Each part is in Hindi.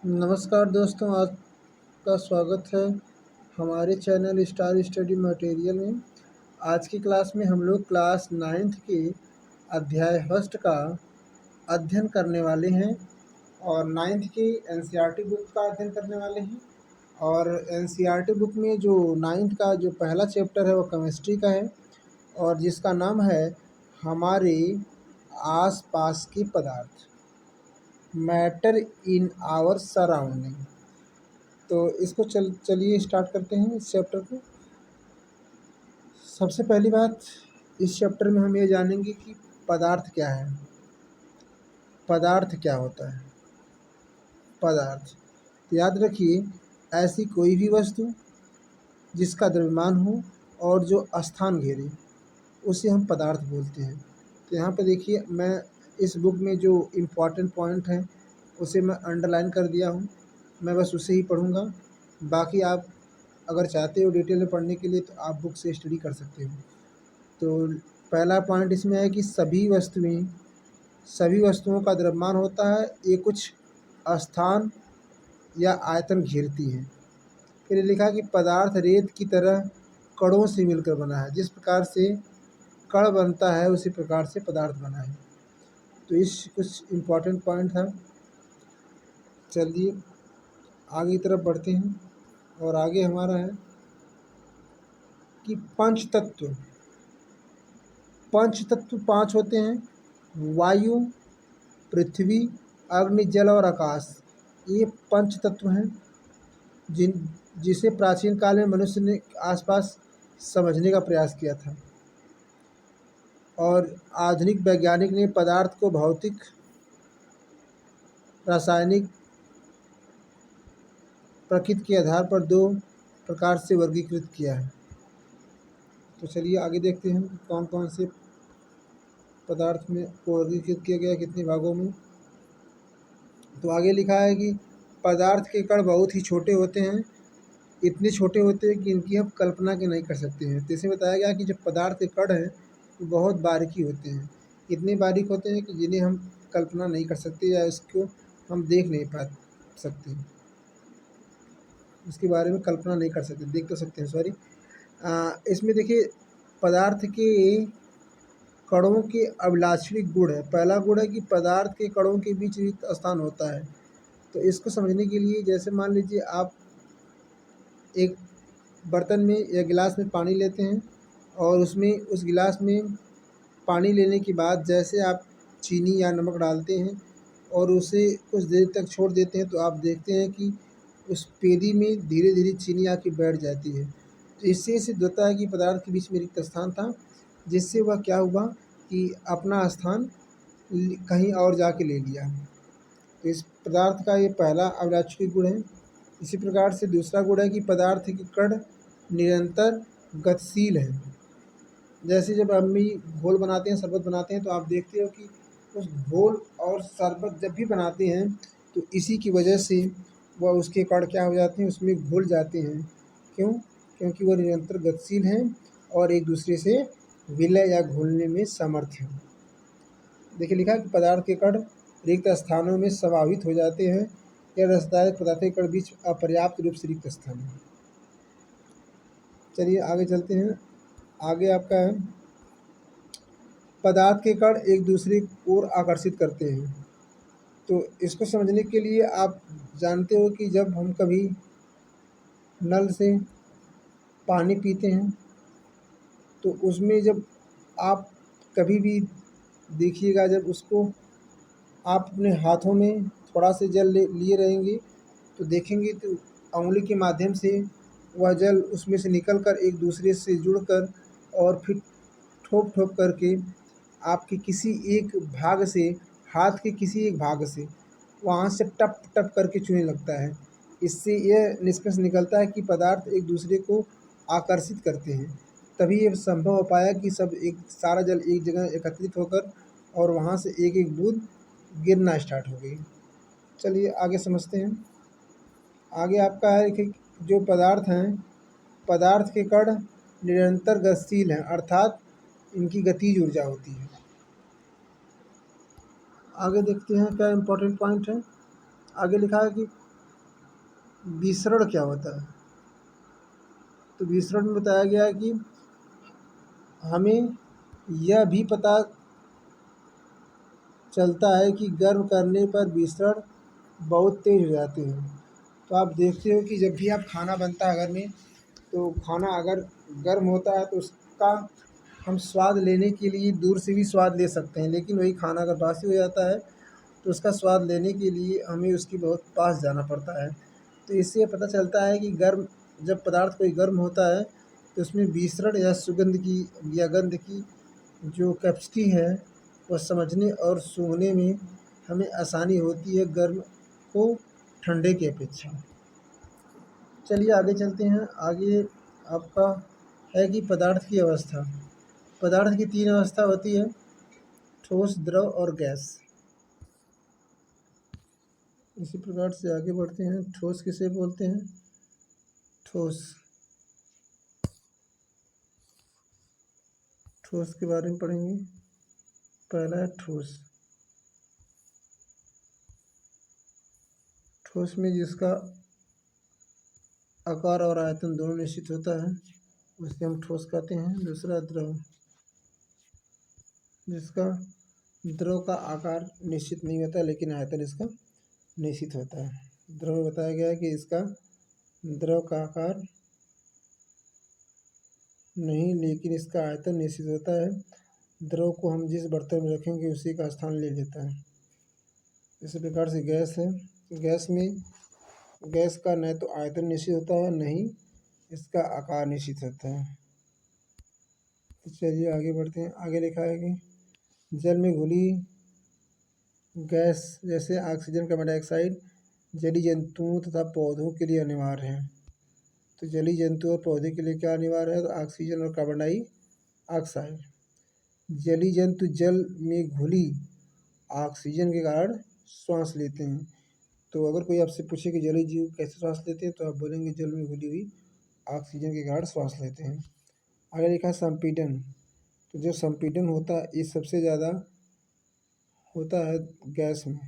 नमस्कार दोस्तों, आपका स्वागत है हमारे चैनल स्टार स्टडी मटेरियल में। आज की क्लास में हम लोग क्लास 9th के अध्याय फर्स्ट का अध्ययन करने वाले हैं और 9th की एनसीईआरटी बुक का अध्ययन करने वाले हैं। और एनसीईआरटी बुक में जो 9th का जो पहला चैप्टर है वो केमिस्ट्री का है और जिसका नाम है हमारे आसपास के पदार्थ, मैटर इन आवर सराउंडिंग। तो इसको चलिए स्टार्ट करते हैं इस चैप्टर को। सबसे पहली बात, इस चैप्टर में हम ये जानेंगे कि पदार्थ क्या है। पदार्थ क्या होता है? पदार्थ, तो याद रखिए, ऐसी कोई भी वस्तु जिसका द्रव्यमान हो और जो स्थान घेरे उसे हम पदार्थ बोलते हैं। तो यहाँ पे देखिए, मैं इस बुक में जो इम्पोर्टेंट पॉइंट हैं उसे मैं अंडरलाइन कर दिया हूँ। मैं बस उसे ही पढ़ूँगा। बाकी आप अगर चाहते हो डिटेल में पढ़ने के लिए तो आप बुक से स्टडी कर सकते हो। तो पहला पॉइंट इसमें है कि सभी वस्तुओं का द्रव्यमान होता है, ये कुछ स्थान या आयतन घेरती हैं। फिर लिखा कि पदार्थ रेत की तरह कणों से मिलकर बना है। जिस प्रकार से कण बनता है उसी प्रकार से पदार्थ बना है। तो इस कुछ इम्पोर्टेंट पॉइंट है। चलिए आगे की तरफ बढ़ते हैं और आगे हमारा है कि पंच तत्व 5 होते हैं: वायु, पृथ्वी, अग्नि, जल और आकाश। ये पंच तत्व हैं जिसे प्राचीन काल में मनुष्य ने आसपास समझने का प्रयास किया था और आधुनिक वैज्ञानिक ने पदार्थ को भौतिक, रासायनिक, प्रकृति के आधार पर 2 प्रकार से वर्गीकृत किया है। तो चलिए आगे देखते हैं कौन कौन से पदार्थ में को वर्गीकृत किया गया, कितने भागों में। तो आगे लिखा है कि पदार्थ के कण बहुत ही छोटे होते हैं, इतने छोटे होते हैं कि इनकी हम कल्पना के नहीं कर सकते हैं। तो इसे बताया गया कि जो पदार्थ के कण हैं वो बहुत बारीकी होते हैं, इतने बारीक होते हैं कि जिन्हें हम कल्पना नहीं कर सकते या इसको हम देख नहीं पा सकते, इसके बारे में कल्पना नहीं कर सकते, देख तो सकते हैं सॉरी। इसमें देखिए, पदार्थ के कणों के अभिलाक्षणिक गुण है। पहला गुण है कि पदार्थ के कणों के बीच रिक्त स्थान होता है। तो इसको समझने के लिए, जैसे मान लीजिए आप एक बर्तन में या गिलास में पानी लेते हैं और उस गिलास में पानी लेने के बाद जैसे आप चीनी या नमक डालते हैं और उसे कुछ देर तक छोड़ देते हैं तो आप देखते हैं कि उस पेदी में धीरे धीरे चीनी आके बैठ जाती है। तो इससे सिद्ध होता है कि पदार्थ के बीच में रिक्त स्थान था, जिससे वह क्या हुआ कि अपना स्थान कहीं और जाके ले लिया। तो इस पदार्थ का ये पहला अविनाशी गुण है। इसी प्रकार से दूसरा गुण है कि पदार्थ के कण निरंतर गतिशील हैं। जैसे जब अम्मी घोल बनाते हैं, शरबत बनाते हैं, तो आप देखते हो कि उस घोल और शरबत जब भी बनाते हैं तो इसी की वजह से वह उसके कण क्या हो जाते हैं, उसमें घुल जाते हैं। क्यों? क्योंकि वह निरंतर गतिशील हैं और एक दूसरे से विलय या घुलने में समर्थ हैं। देखिए लिखा कि पदार्थ के कण रिक्त स्थानों में समावित हो जाते हैं या रसदार पदार्थ के कण बीच अपर्याप्त रूप से रिक्त स्थान है। चलिए आगे चलते हैं। आगे आपका है, पदार्थ के कण एक दूसरे की ओर आकर्षित करते हैं। तो इसको समझने के लिए आप जानते हो कि जब हम कभी नल से पानी पीते हैं तो उसमें जब आप कभी भी देखिएगा, जब उसको आप अपने हाथों में थोड़ा से जल लिए रहेंगे तो देखेंगे तो उंगली के माध्यम से वह जल उसमें से निकलकर एक दूसरे से जुड़कर और फिर ठोक ठोक करके आपके किसी एक भाग से, हाथ के किसी एक भाग से वहाँ से टप टप करके चूने लगता है। इससे यह निष्कर्ष निकलता है कि पदार्थ एक दूसरे को आकर्षित करते हैं। तभी ये संभव हो पाया कि सारा जल एक जगह एकत्रित होकर और वहाँ से एक एक बूंद गिरना स्टार्ट हो गई। चलिए आगे समझते हैं। आगे आपका है कि जो पदार्थ हैं, पदार्थ के कण निरंतर गतिशील हैं, अर्थात इनकी गतिज ऊर्जा होती है। आगे देखते हैं क्या इम्पोर्टेंट पॉइंट है। आगे लिखा है कि विसरण क्या होता है? तो विसरण में बताया गया है कि हमें यह भी पता चलता है कि गर्म करने पर विसरण बहुत तेज हो जाते हैं। तो आप देखते हो कि जब भी आप खाना बनता है घर में, तो खाना अगर गर्म होता है तो उसका हम स्वाद लेने के लिए दूर से भी स्वाद ले सकते हैं, लेकिन वही खाना अगर बासी हो जाता है तो उसका स्वाद लेने के लिए हमें उसकी बहुत पास जाना पड़ता है। तो इससे पता चलता है कि गर्म जब पदार्थ कोई गर्म होता है तो उसमें विसरण या सुगंध की या गंध की जो कैपेसिटी है वह समझने और सूंघने में हमें आसानी होती है गर्म को ठंडे की अपेक्षा। चलिए आगे चलते हैं। आगे आपका है कि पदार्थ की अवस्था। पदार्थ की 3 अवस्था होती है, ठोस, द्रव और गैस। इसी प्रकार से आगे बढ़ते हैं। ठोस किसे बोलते हैं? ठोस, ठोस के बारे में पढ़ेंगे। पहला है ठोस। ठोस में जिसका आकार और आयतन दोनों निश्चित होता है उसे हम ठोस कहते हैं। दूसरा द्रव, जिसका द्रव का आकार निश्चित नहीं होता लेकिन आयतन इसका निश्चित होता है। द्रव में बताया गया है कि इसका द्रव का आकार नहीं लेकिन इसका आयतन निश्चित होता है। द्रव को हम जिस बर्तन में रखेंगे उसी का स्थान ले लेता है। इसी प्रकार से गैस है। गैस में गैस का न तो आयतन निश्चित होता है, न ही इसका आकार निश्चित होता है। तो चलिए आगे बढ़ते हैं। आगे लिखा है कि जल में घुली गैस जैसे ऑक्सीजन, कार्बन डाइऑक्साइड जलीय जंतुओं तथा पौधों के लिए अनिवार्य है। तो जलीय जंतु और पौधे के लिए क्या अनिवार्य है? तो ऑक्सीजन और कार्बन डाइऑक्साइड। जलीय जंतु जल में घुली ऑक्सीजन के कारण श्वास लेते हैं। तो अगर कोई आपसे पूछे कि जलीय जीव कैसे श्वास लेते हैं, तो आप बोलेंगे जल में घुली हुई ऑक्सीजन के कारण श्वास लेते हैं। आगे लिखा है संपीडन। तो जो संपीडन होता है ये सबसे ज़्यादा होता है गैस में।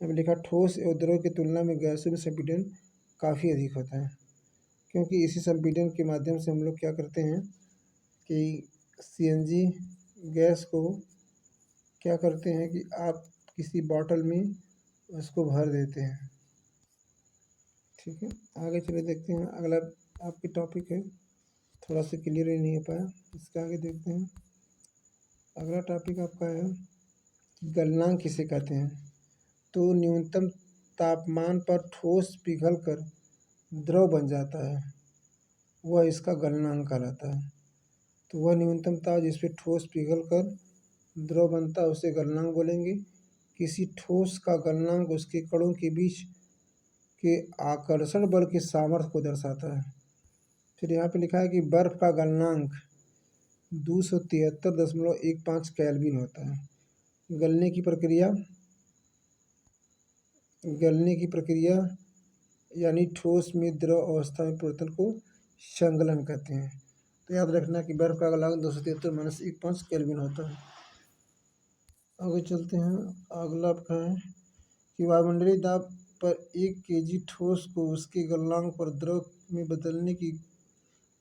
अब लिखा ठोस और द्रव की तुलना में गैसों में संपीडन काफ़ी अधिक होता है, क्योंकि इसी संपीडन के माध्यम से हम लोग क्या करते हैं कि सीएनजी गैस को क्या करते हैं कि आप किसी बॉटल में उसको भर देते हैं। ठीक है, आगे चले देखते हैं। अगला आपकी टॉपिक है, थोड़ा सा क्लियर ही नहीं हो पाया, इसके आगे देखते हैं। अगला टॉपिक आपका है गलनांक किसे कहते हैं? तो न्यूनतम तापमान पर ठोस पिघलकर द्रव बन जाता है, वह इसका गलनांक कहलाता है। तो वह न्यूनतम ताप जिस पे ठोस पिघलकर द्रव बनता है उसे गलनांक बोलेंगे। किसी ठोस का गलनांक उसके कणों के बीच के आकर्षण बल के सामर्थ्य को दर्शाता है। फिर यहाँ पे लिखा है कि बर्फ का गलनांक 273.15 केल्विन होता है। गलने की प्रक्रिया यानी ठोस में द्रव अवस्था में परिवर्तन को संगलन कहते हैं। तो याद रखना कि बर्फ का गलनांक 273-15 केल्विन होता है। आगे चलते हैं। अगला आपका है कि वायुमंडलीय दाब पर 1 kg ठोस को उसके गलनांक पर द्रव में बदलने के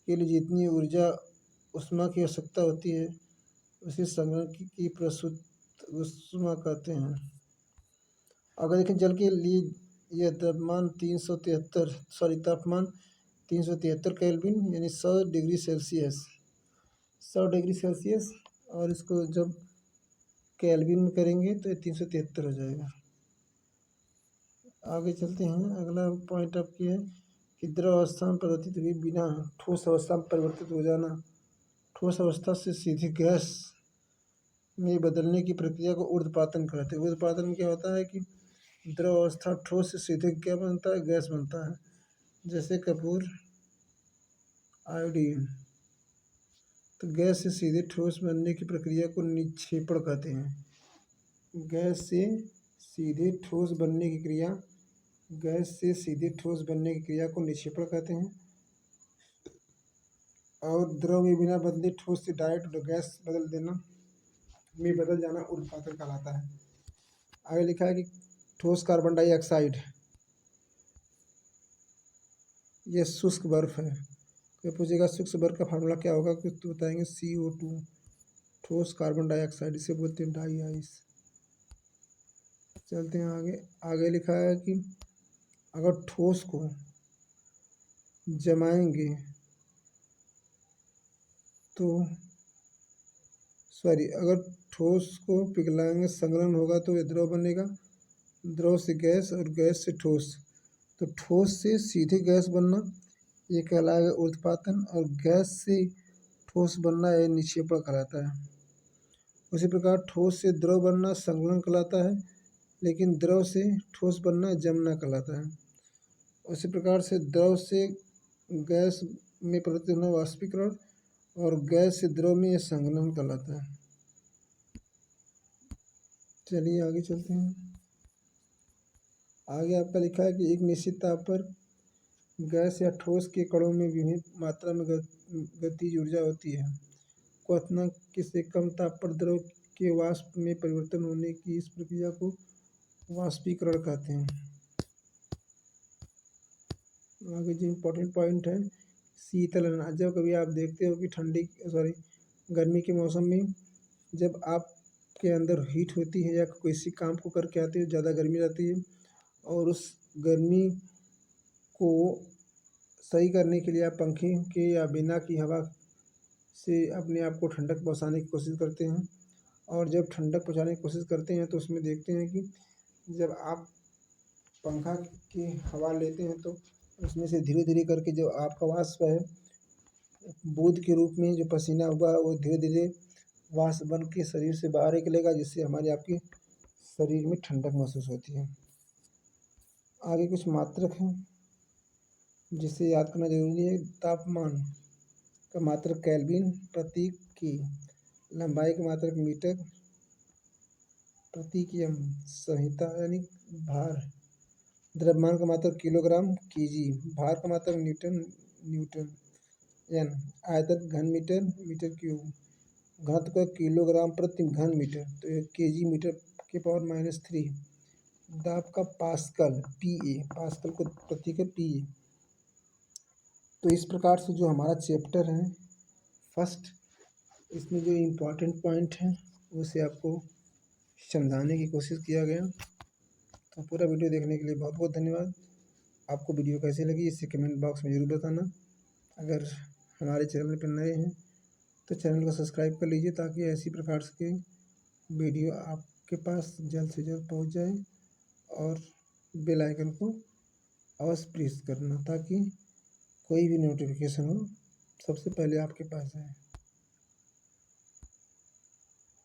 लिए जितनी ऊर्जा ऊष्मा की आवश्यकता होती है उसे संघनन की प्रस्तुत ऊष्मा कहते हैं। अगर देखें जल के लिए यह तापमान 373 केल्विन यानी 100 डिग्री सेल्सियस, 100 डिग्री सेल्सियस। और इसको जब केल्विन में करेंगे तो ये 373 हो जाएगा। आगे चलते हैं। अगला पॉइंट आपकी है कि द्रव अवस्था में परिवर्तित हुए बिना ठोस अवस्था में परिवर्तित हो जाना। ठोस अवस्था से सीधे गैस में बदलने की प्रक्रिया को ऊर्ध्वपातन कहते हैं। ऊर्ध्वपातन में क्या होता है कि द्रव अवस्था ठोस से सीधे क्या बनता है? गैस बनता है। जैसे कपूर, आयोडीन। तो गैस से सीधे ठोस बनने की प्रक्रिया को निक्षेपण कहते हैं। गैस से सीधे ठोस बनने की क्रिया को निक्षेपण कहते हैं। और द्रव में बिना बदले ठोस से डायरेक्ट गैस बदल जाना ऊर्ध्वपातन कहलाता है। आगे लिखा है कि ठोस कार्बन डाइऑक्साइड ये शुष्क बर्फ है। कोई पूछेगा शुष्क बर्फ का फार्मूला क्या होगा, कुछ तो बताएंगे CO2, ठोस कार्बन डाइऑक्साइड, इसे बोलते हैं डाई आइस। चलते हैं आगे। आगे लिखा है कि अगर ठोस को जमाएंगे तो अगर ठोस को पिघलाएंगे संघनन होगा तो ये द्रव बनेगा, द्रव से गैस और गैस से ठोस। तो ठोस से सीधे गैस बनना ये कहलाएगा ऊर्ध्वपातन, और गैस से ठोस बनना ये निक्षेपण कहलाता है। उसी प्रकार ठोस से द्रव बनना संघनन कहलाता है, लेकिन द्रव से ठोस बनना जमना कहलाता है। उसी प्रकार से द्रव से गैस में परिवर्तित होना वाष्पीकरण, और गैस से द्रव में यह संघनन कहलाता है। चलिए आगे चलते हैं। आगे आपका लिखा है कि एक निश्चित ताप पर गैस या ठोस के कणों में विभिन्न मात्रा में गतिज ऊर्जा होती है। क्वथनांक से कम ताप पर द्रव के वाष्प में परिवर्तन होने की इस प्रक्रिया को वाष्पीकरण कहते हैं। आगे जो इम्पोर्टेंट पॉइंट है शीतलन। जब कभी आप देखते हो कि गर्मी के मौसम में जब आपके अंदर हीट होती है या किसी काम को करके आते हो, ज़्यादा गर्मी रहती है, और उस गर्मी को सही करने के लिए आप पंखे के या बिना की हवा से अपने आप को ठंडक पहुंचाने की कोशिश करते हैं। और जब ठंडक पहुंचाने की कोशिश करते हैं तो उसमें देखते हैं कि जब आप पंखा की हवा लेते हैं तो उसमें से धीरे धीरे करके जो आपका वाष्प है बूंद के रूप में जो पसीना हुआ वो धीरे धीरे वाष्प बन के शरीर से बाहर निकलेगा, जिससे हमारे आपके शरीर में ठंडक महसूस होती है। आगे कुछ मात्रक हैं जिसे याद करना जरूरी है। तापमान का मात्रक केल्विन, प्रतीक की लंबाई का मात्रक मीटर, प्रतीक यम, संहिता यानी भार, द्रव्यमान का मात्रक किलोग्राम केजी, भार का मात्रक न्यूटन एन, आयतन घन मीटर मीटर क्यूब, घनत्व का किलोग्राम प्रति घन मीटर तो ये केजी मीटर के पावर -3, दाब का पास्कल PA, पास्कल को प्रतीक है PA। तो इस प्रकार से जो हमारा चैप्टर है फर्स्ट, इसमें जो इम्पोर्टेंट पॉइंट है उसे आपको समझाने की कोशिश किया गया। तो पूरा वीडियो देखने के लिए बहुत बहुत धन्यवाद। आपको वीडियो कैसी लगी इसे कमेंट बॉक्स में ज़रूर बताना। अगर हमारे चैनल पर नए हैं तो चैनल को सब्सक्राइब कर लीजिए, ताकि ऐसी प्रकार के वीडियो आपके पास जल्द से जल्द पहुंच जाए, और बेल आइकन को अवश्य प्रेस करना ताकि कोई भी नोटिफिकेशन हो सबसे पहले आपके पास आए।